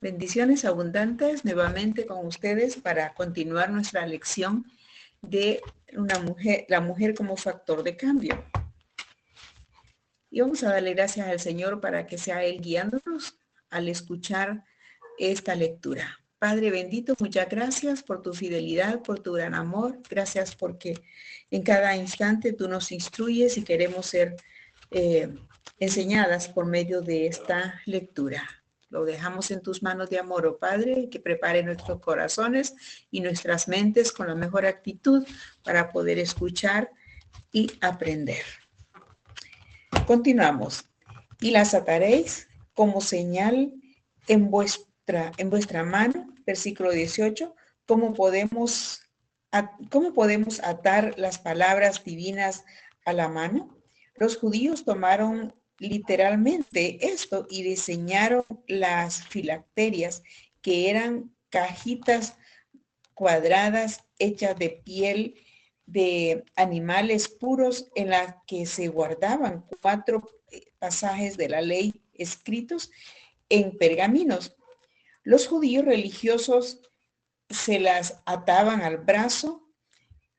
Bendiciones abundantes nuevamente con ustedes para continuar nuestra lección de la mujer como factor de cambio. Y vamos a darle gracias al Señor para que sea Él guiándonos al escuchar esta lectura. Padre bendito, muchas gracias por tu fidelidad, por tu gran amor. Gracias porque en cada instante tú nos instruyes y queremos ser enseñadas por medio de esta lectura. Lo dejamos en tus manos de amor, oh Padre, que prepare nuestros corazones y nuestras mentes con la mejor actitud para poder escuchar y aprender. Continuamos. Y las ataréis como señal en vuestra mano, versículo 18. ¿Cómo podemos atar las palabras divinas a la mano? Los judíos tomaron literalmente esto y diseñaron las filacterias, que eran cajitas cuadradas hechas de piel de animales puros en las que se guardaban 4 pasajes de la ley escritos en pergaminos. Los judíos religiosos se las ataban al brazo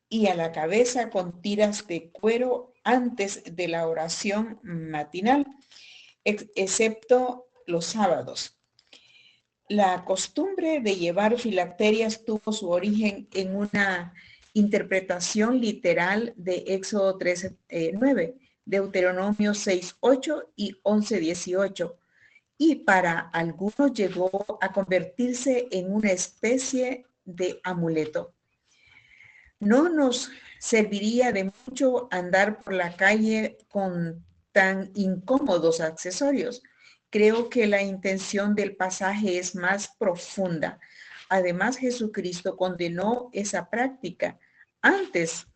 y a la cabeza con tiras de cuero antes de la oración matinal, excepto los sábados. La costumbre de llevar filacterias tuvo su origen en una interpretación literal de Éxodo 3:9, Deuteronomio 6:8 y 11:18, y para algunos llegó a convertirse en una especie de amuleto. No nos serviría de mucho andar por la calle con tan incómodos accesorios. Creo que la intención del pasaje es más profunda. Además, Jesucristo condenó esa práctica. Antes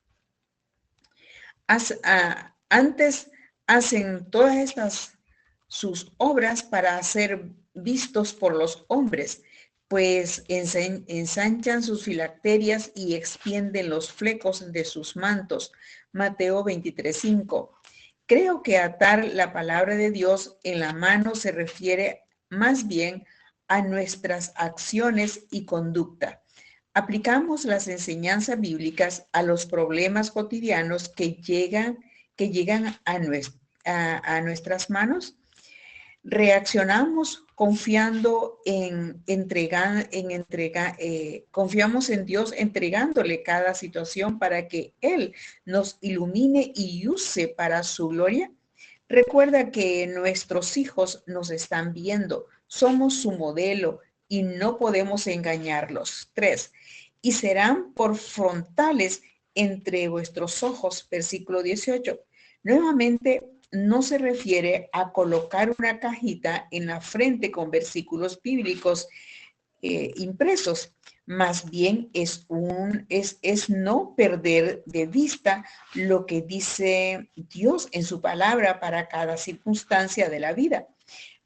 hacen todas estas sus obras para ser vistos por los hombres, pues ensanchan sus filacterias y extienden los flecos de sus mantos. Mateo 23:5. Creo que atar la palabra de Dios en la mano se refiere más bien a nuestras acciones y conducta. Aplicamos las enseñanzas bíblicas a los problemas cotidianos que llegan a nuestras manos. Reaccionamos confiando confiamos en Dios entregándole cada situación para que Él nos ilumine y use para su gloria. Recuerda que nuestros hijos nos están viendo, somos su modelo y no podemos engañarlos. 3. Y serán por frontales entre vuestros ojos, versículo 18. Nuevamente, no se refiere a colocar una cajita en la frente con versículos bíblicos impresos. Más bien es no perder de vista lo que dice Dios en su palabra para cada circunstancia de la vida.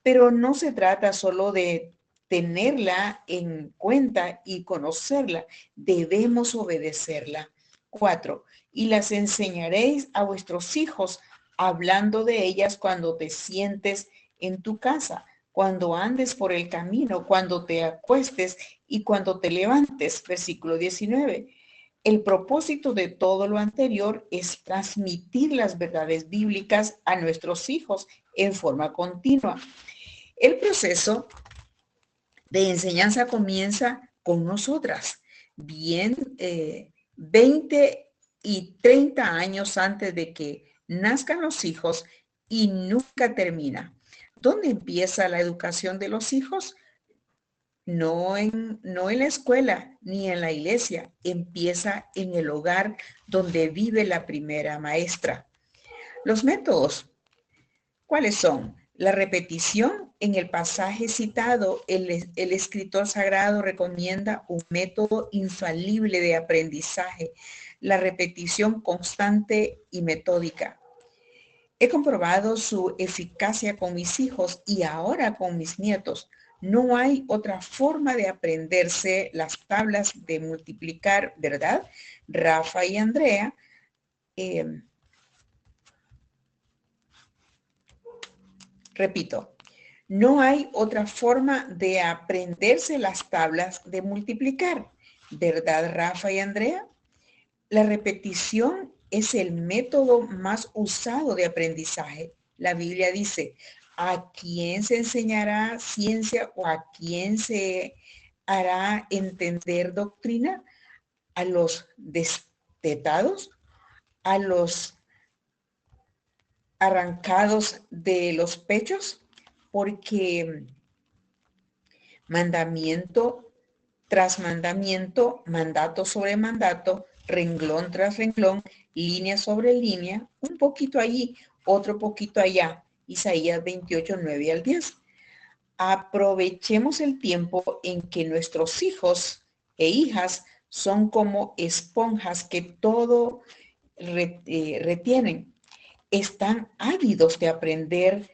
Pero no se trata solo de tenerla en cuenta y conocerla, debemos obedecerla. 4. Y las enseñaréis a vuestros hijos, hablando de ellas cuando te sientes en tu casa, cuando andes por el camino, cuando te acuestes y cuando te levantes. Versículo 19. El propósito de todo lo anterior es transmitir las verdades bíblicas a nuestros hijos en forma continua. El proceso de enseñanza comienza con nosotras, bien 20 y 30 años antes de que nazcan los hijos y nunca termina. ¿Dónde empieza la educación de los hijos? No en la escuela ni en la iglesia, empieza en el hogar donde vive la primera maestra. Los métodos, ¿cuáles son? La repetición. En el pasaje citado, el escritor sagrado recomienda un método infalible de aprendizaje, la repetición constante y metódica. He comprobado su eficacia con mis hijos y ahora con mis nietos. No hay otra forma de aprenderse las tablas de multiplicar, ¿verdad? Rafa y Andrea, repito, No hay otra forma de aprenderse las tablas de multiplicar. ¿Verdad, Rafa y Andrea? La repetición es el método más usado de aprendizaje. La Biblia dice, ¿a quién se enseñará ciencia o a quién se hará entender doctrina? ¿A los destetados? ¿A los arrancados de los pechos? Porque mandamiento tras mandamiento, mandato sobre mandato, renglón tras renglón, línea sobre línea, un poquito allí, otro poquito allá. Isaías 28, 9 al 10. Aprovechemos el tiempo en que nuestros hijos e hijas son como esponjas que todo retienen. Están ávidos de aprender,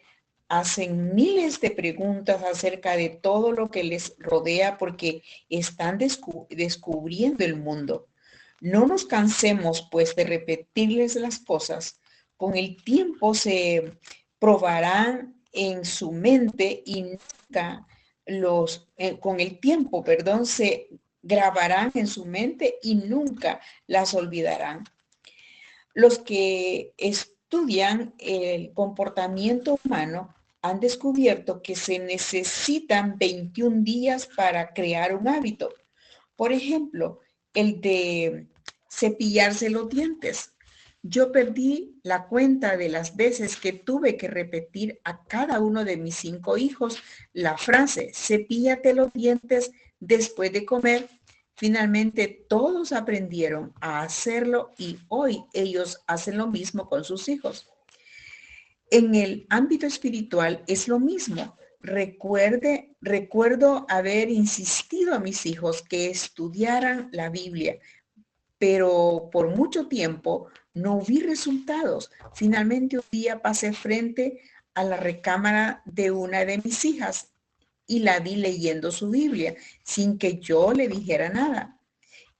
hacen miles de preguntas acerca de todo lo que les rodea porque están descubriendo el mundo. No nos cansemos pues de repetirles las cosas. Con el tiempo se probarán en su mente y nunca con el tiempo, perdón, se grabarán en su mente y nunca las olvidarán. Los que estudian el comportamiento humano han descubierto que se necesitan 21 días para crear un hábito. Por ejemplo, el de cepillarse los dientes. Yo perdí la cuenta de las veces que tuve que repetir a cada uno de mis 5 hijos la frase, cepíllate los dientes después de comer. Finalmente todos aprendieron a hacerlo y hoy ellos hacen lo mismo con sus hijos. En el ámbito espiritual es lo mismo. Recuerdo haber insistido a mis hijos que estudiaran la Biblia, pero por mucho tiempo no vi resultados. Finalmente un día pasé frente a la recámara de una de mis hijas y la vi leyendo su Biblia sin que yo le dijera nada.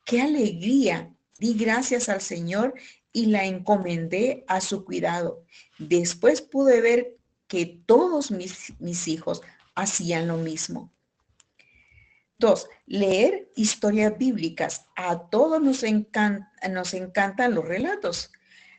¡Qué alegría! Di gracias al Señor y la encomendé a su cuidado. Después pude ver que todos mis hijos hacían lo mismo. 2. Leer historias bíblicas. A todos nos encantan los relatos.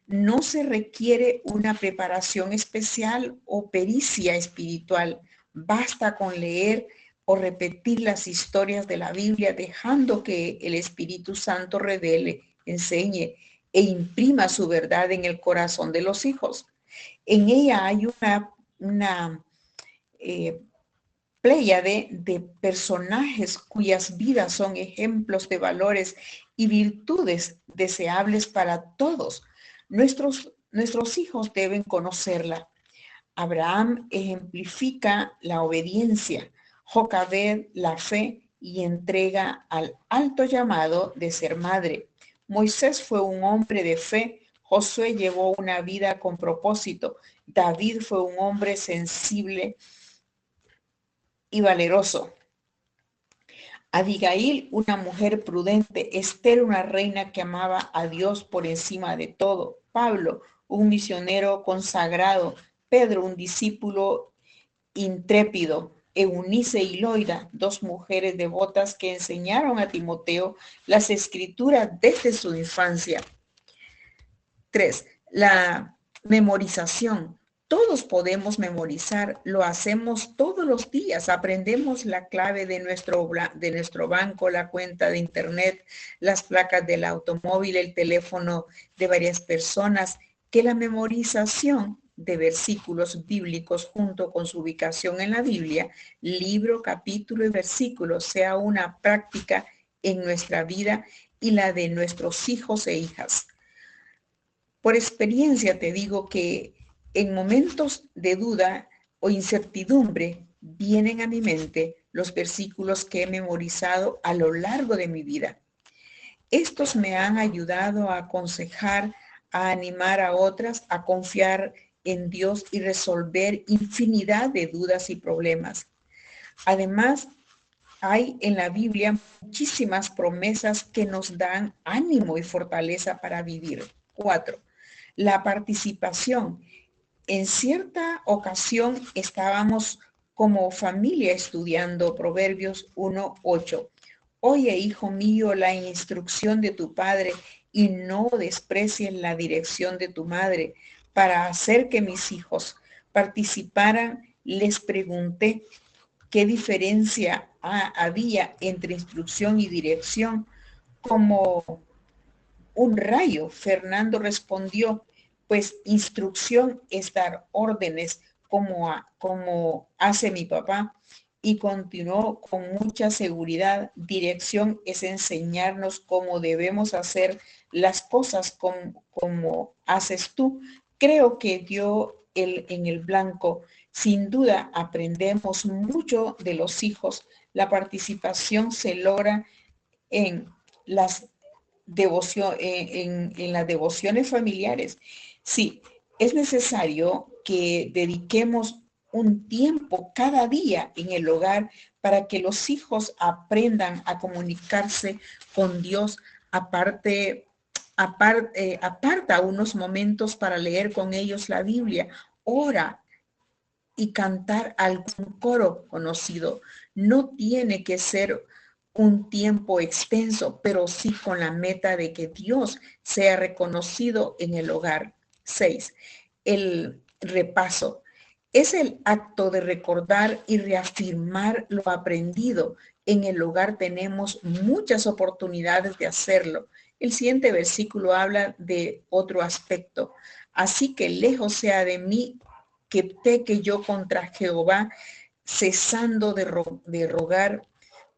No se requiere una preparación especial o pericia espiritual. Basta con leer o repetir las historias de la Biblia, dejando que el Espíritu Santo revele, enseñe e imprima su verdad en el corazón de los hijos. En ella hay una pléyade de personajes cuyas vidas son ejemplos de valores y virtudes deseables para todos. Nuestros hijos deben conocerla. Abraham ejemplifica la obediencia, Jocabed la fe y entrega al alto llamado de ser madre. Moisés fue un hombre de fe, Josué llevó una vida con propósito, David fue un hombre sensible y valeroso. Abigail, una mujer prudente. Esther, una reina que amaba a Dios por encima de todo. Pablo, un misionero consagrado. Pedro, un discípulo intrépido. Eunice y Loida, dos mujeres devotas que enseñaron a Timoteo las escrituras desde su infancia. 3. La memorización. Todos podemos memorizar, lo hacemos todos los días, aprendemos la clave de nuestro banco, la cuenta de internet, las placas del automóvil, el teléfono de varias personas, que la memorización de versículos bíblicos junto con su ubicación en la Biblia, libro, capítulo y versículo, sea una práctica en nuestra vida y la de nuestros hijos e hijas. Por experiencia te digo que en momentos de duda o incertidumbre vienen a mi mente los versículos que he memorizado a lo largo de mi vida. Estos me han ayudado a aconsejar, a animar a otras, a confiar en Dios y resolver infinidad de dudas y problemas. Además, hay en la Biblia muchísimas promesas que nos dan ánimo y fortaleza para vivir. 4. La participación. En cierta ocasión estábamos como familia estudiando Proverbios 1:8. Oye, hijo mío, la instrucción de tu padre y no desprecies la dirección de tu madre. Para hacer que mis hijos participaran, les pregunté qué diferencia había entre instrucción y dirección. Como un rayo, Fernando respondió, pues instrucción es dar órdenes como hace mi papá. Y continuó con mucha seguridad, dirección es enseñarnos cómo debemos hacer las cosas como haces tú. Creo que dio en el blanco. Sin duda aprendemos mucho de los hijos. La participación se logra en las en las devociones familiares. Sí, es necesario que dediquemos un tiempo cada día en el hogar para que los hijos aprendan a comunicarse con Dios. Aparta unos momentos para leer con ellos la Biblia. Ora y cantar algún coro conocido. No tiene que ser un tiempo extenso, pero sí con la meta de que Dios sea reconocido en el hogar. 6. El repaso. Es el acto de recordar y reafirmar lo aprendido. En el hogar tenemos muchas oportunidades de hacerlo. El siguiente versículo habla de otro aspecto. Así que lejos sea de mí que peque yo contra Jehová, cesando de rogar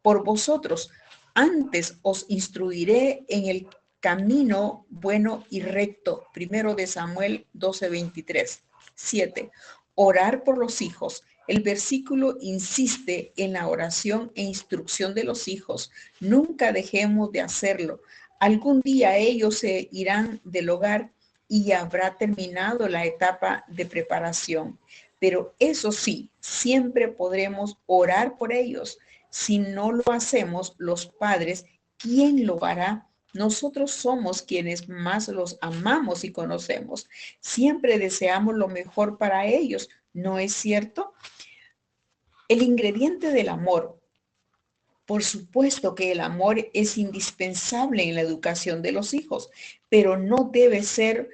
por vosotros. Antes os instruiré en el camino bueno y recto. Primero de Samuel 12:23. 7. Orar por los hijos. El versículo insiste en la oración e instrucción de los hijos. Nunca dejemos de hacerlo. Algún día ellos se irán del hogar y habrá terminado la etapa de preparación. Pero eso sí, siempre podremos orar por ellos. Si no lo hacemos los padres, ¿quién lo hará? Nosotros somos quienes más los amamos y conocemos. Siempre deseamos lo mejor para ellos, ¿no es cierto? El ingrediente del amor. Por supuesto que el amor es indispensable en la educación de los hijos, pero no debe ser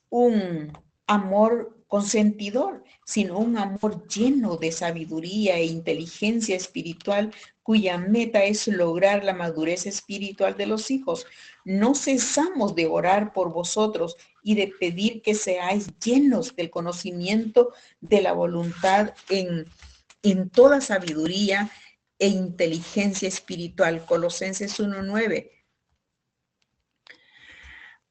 un amor consentidor, sino un amor lleno de sabiduría e inteligencia espiritual, cuya meta es lograr la madurez espiritual de los hijos. No cesamos de orar por vosotros y de pedir que seáis llenos del conocimiento de la voluntad en toda sabiduría e inteligencia espiritual. Colosenses 1:9.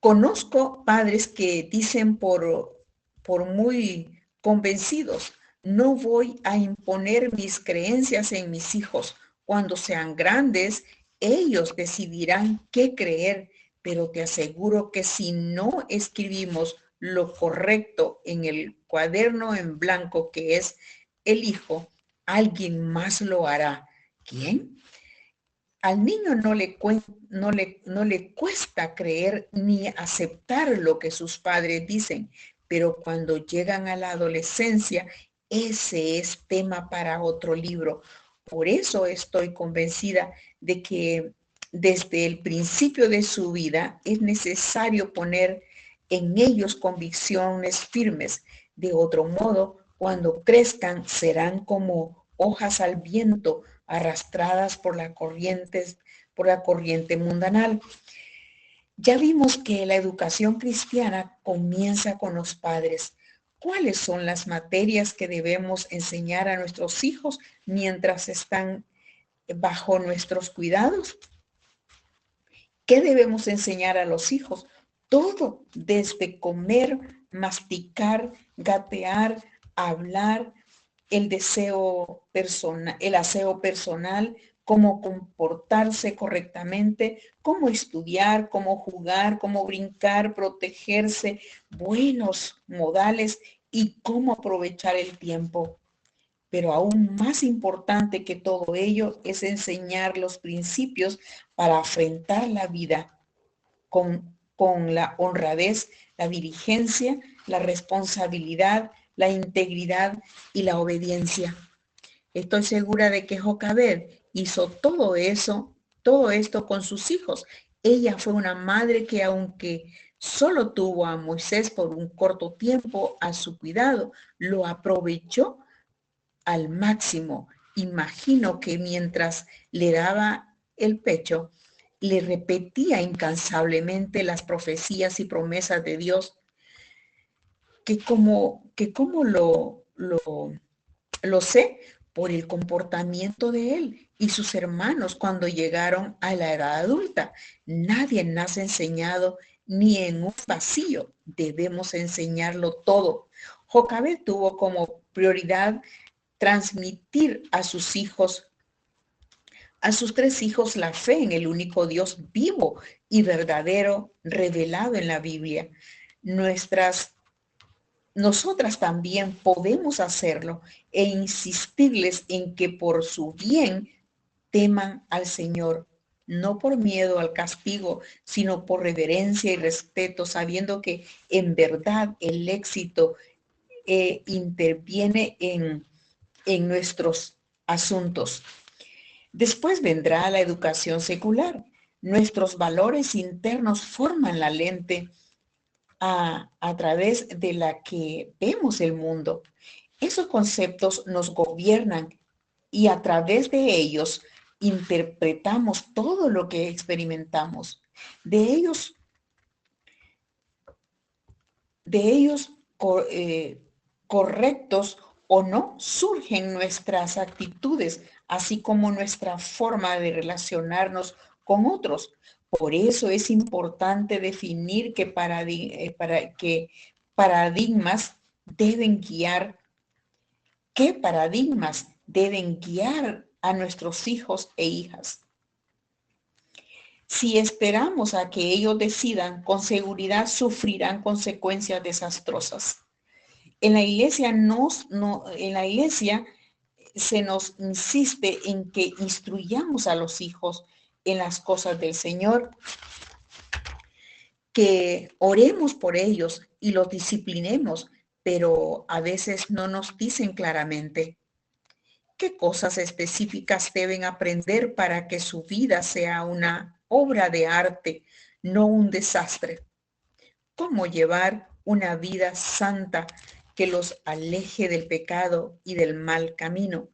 Conozco padres que dicen por muy convencidos, no voy a imponer mis creencias en mis hijos. Cuando sean grandes, ellos decidirán qué creer, pero te aseguro que si no escribimos lo correcto en el cuaderno en blanco que es el hijo, alguien más lo hará. ¿Quién? Al niño no le cuesta creer ni aceptar lo que sus padres dicen, pero cuando llegan a la adolescencia, ese es tema para otro libro. Por eso estoy convencida de que desde el principio de su vida es necesario poner en ellos convicciones firmes. De otro modo, cuando crezcan, serán como hojas al viento, arrastradas por la corriente mundanal. Ya vimos que la educación cristiana comienza con los padres. ¿Cuáles son las materias que debemos enseñar a nuestros hijos mientras están bajo nuestros cuidados? ¿Qué debemos enseñar a los hijos? Todo, desde comer, masticar, gatear, hablar, el aseo personal, cómo comportarse correctamente, cómo estudiar, cómo jugar, cómo brincar, protegerse, buenos modales y cómo aprovechar el tiempo. Pero aún más importante que todo ello es enseñar los principios para afrontar la vida con la honradez, la diligencia, la responsabilidad, la integridad y la obediencia. Estoy segura de que Jocabed hizo todo esto con sus hijos. Ella fue una madre que, aunque solo tuvo a Moisés por un corto tiempo a su cuidado, lo aprovechó al máximo. Imagino que mientras le daba el pecho, le repetía incansablemente las profecías y promesas de Dios, que como lo sé por el comportamiento de él y sus hermanos cuando llegaron a la edad adulta. Nadie nace enseñado ni en un vacío. Debemos enseñarlo todo. Jocabed tuvo como prioridad transmitir a sus 3 hijos, la fe en el único Dios vivo y verdadero revelado en la Biblia. Nosotras también podemos hacerlo e insistirles en que por su bien teman al Señor, no por miedo al castigo, sino por reverencia y respeto, sabiendo que en verdad el éxito interviene en nuestros asuntos. Después vendrá la educación secular. Nuestros valores internos forman la lente a través de la que vemos el mundo. Esos conceptos nos gobiernan y a través de ellos interpretamos todo lo que experimentamos. De ellos, correctos o no, surgen nuestras actitudes, así como nuestra forma de relacionarnos con otros. Por eso es importante definir qué paradigmas deben guiar a nuestros hijos e hijas. Si esperamos a que ellos decidan, con seguridad sufrirán consecuencias desastrosas. En la iglesia se nos insiste en que instruyamos a los hijos en las cosas del Señor, que oremos por ellos y los disciplinemos, pero a veces no nos dicen claramente qué cosas específicas deben aprender para que su vida sea una obra de arte, no un desastre. Cómo llevar una vida santa que los aleje del pecado y del mal camino,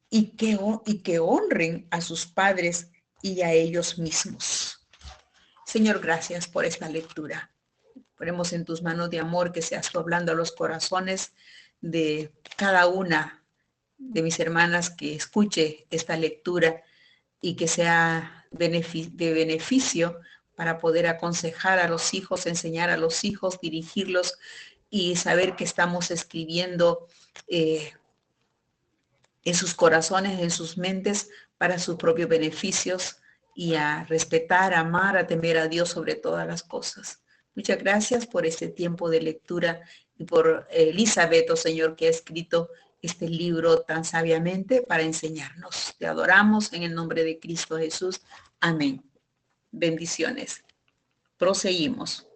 y que honren a sus padres y a ellos mismos. Señor, gracias por esta lectura. Ponemos en tus manos de amor que seas tú hablando a los corazones de cada una de mis hermanas que escuche esta lectura y que sea de beneficio para poder aconsejar a los hijos, enseñar a los hijos, dirigirlos y saber que estamos escribiendo en sus corazones, en sus mentes, para sus propios beneficios y a respetar, a amar, a temer a Dios sobre todas las cosas. Muchas gracias por este tiempo de lectura y por Elizabeth, oh Señor, que ha escrito este libro tan sabiamente para enseñarnos. Te adoramos en el nombre de Cristo Jesús. Amén. Bendiciones. Proseguimos.